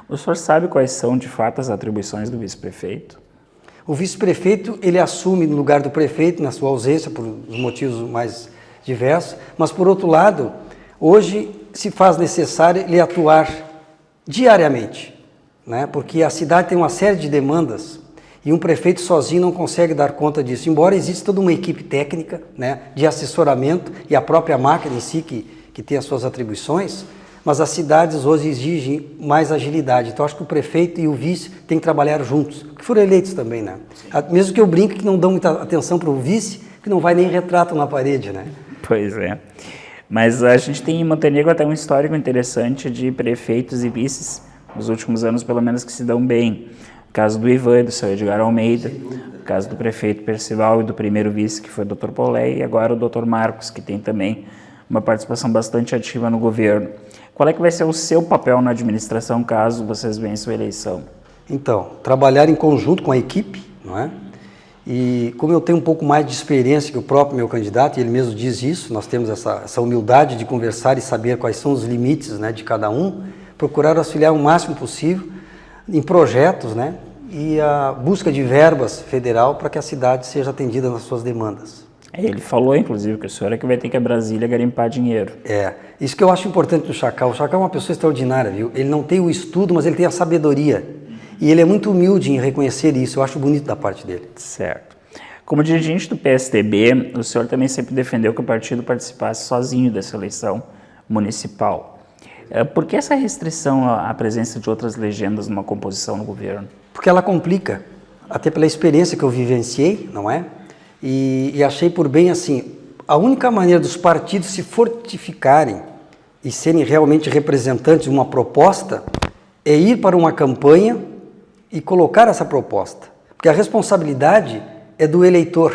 O senhor sabe quais são, de fato, as atribuições do vice-prefeito? O vice-prefeito, ele assume no lugar do prefeito, na sua ausência, por os motivos mais diversos, mas, por outro lado, hoje se faz necessário ele atuar diariamente, né? Porque a cidade tem uma série de demandas e um prefeito sozinho não consegue dar conta disso, embora exista toda uma equipe técnica, né, de assessoramento e a própria máquina em si que tem as suas atribuições, mas as cidades hoje exigem mais agilidade. Então, acho que o prefeito e o vice têm que trabalhar juntos, que foram eleitos também, né? Mesmo que eu brinque que não dão muita atenção para o vice, que não vai nem retrato na parede, né? Pois é. Mas a gente tem em Montenegro até um histórico interessante de prefeitos e vices, nos últimos anos pelo menos, que se dão bem. O caso do Ivan e do seu Edgar Almeida, o caso do prefeito Percival e do primeiro vice, que foi o Dr. Paulé, e agora o Dr. Marcos, que tem também uma participação bastante ativa no governo. Qual é que vai ser o seu papel na administração caso vocês vençam a eleição? Então, trabalhar em conjunto com a equipe, não é? E como eu tenho um pouco mais de experiência que o próprio meu candidato, e ele mesmo diz isso, nós temos essa humildade de conversar e saber quais são os limites, né, de cada um, procurar auxiliar o máximo possível em projetos, né, e a busca de verbas federal para que a cidade seja atendida nas suas demandas. Ele falou, inclusive, que o senhor é que vai ter que ir a Brasília garimpar dinheiro. Isso que eu acho importante do Chacal. O Chacal é uma pessoa extraordinária, viu? Ele não tem o estudo, mas ele tem a sabedoria. E ele é muito humilde em reconhecer isso, eu acho bonito da parte dele. Certo. Como dirigente do PSDB, o senhor também sempre defendeu que o partido participasse sozinho dessa eleição municipal. Por que essa restrição à presença de outras legendas numa composição no governo? Porque ela complica, até pela experiência que eu vivenciei, não é? E achei por bem assim, a única maneira dos partidos se fortificarem e serem realmente representantes de uma proposta é ir para uma campanha e colocar essa proposta. Porque a responsabilidade é do eleitor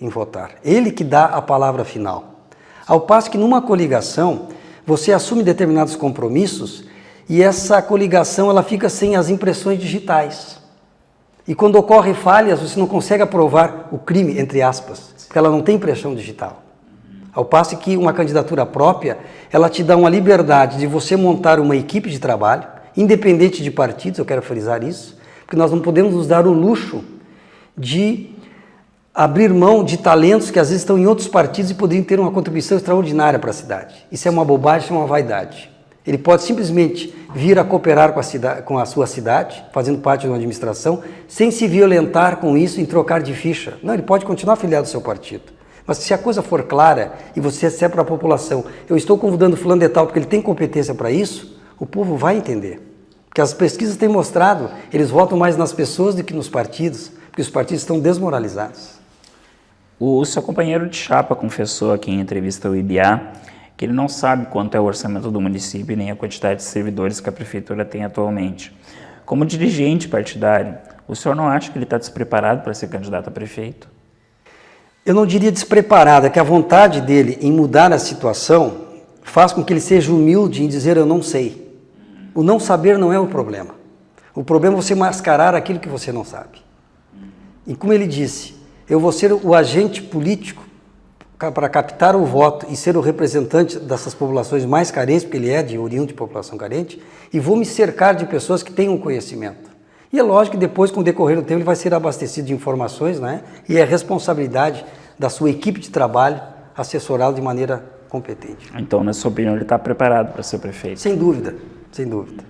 em votar. Ele que dá a palavra final. Ao passo que numa coligação, você assume determinados compromissos e essa coligação ela fica sem as impressões digitais. E quando ocorre falhas, você não consegue aprovar o crime, entre aspas, porque ela não tem impressão digital. Ao passo que uma candidatura própria, ela te dá uma liberdade de você montar uma equipe de trabalho, independente de partidos, eu quero frisar isso, porque nós não podemos nos dar o luxo de abrir mão de talentos que às vezes estão em outros partidos e poderiam ter uma contribuição extraordinária para a cidade. Isso é uma bobagem, isso é uma vaidade. Ele pode simplesmente vir a cooperar com a sua cidade, fazendo parte de uma administração, sem se violentar com isso em trocar de ficha. Não, ele pode continuar afiliado ao seu partido. Mas se a coisa for clara e você disser para a população, eu estou convidando fulano de tal porque ele tem competência para isso, o povo vai entender. Porque as pesquisas têm mostrado, eles votam mais nas pessoas do que nos partidos, porque os partidos estão desmoralizados. O seu companheiro de chapa confessou aqui em entrevista ao IBA que ele não sabe quanto é o orçamento do município e nem a quantidade de servidores que a prefeitura tem atualmente. Como dirigente partidário, o senhor não acha que ele está despreparado para ser candidato a prefeito? Eu não diria despreparado, é que a vontade dele em mudar a situação faz com que ele seja humilde em dizer eu não sei. O não saber não é o problema. O problema é você mascarar aquilo que você não sabe. E como ele disse, eu vou ser o agente político para captar o voto e ser o representante dessas populações mais carentes, porque ele é de oriundo de população carente, e vou me cercar de pessoas que tenham conhecimento. E é lógico que depois, com o decorrer do tempo, ele vai ser abastecido de informações, né? E é responsabilidade da sua equipe de trabalho assessorá-lo de maneira competente. Então, na sua opinião, ele está preparado para ser prefeito? Sem dúvida, sem dúvida.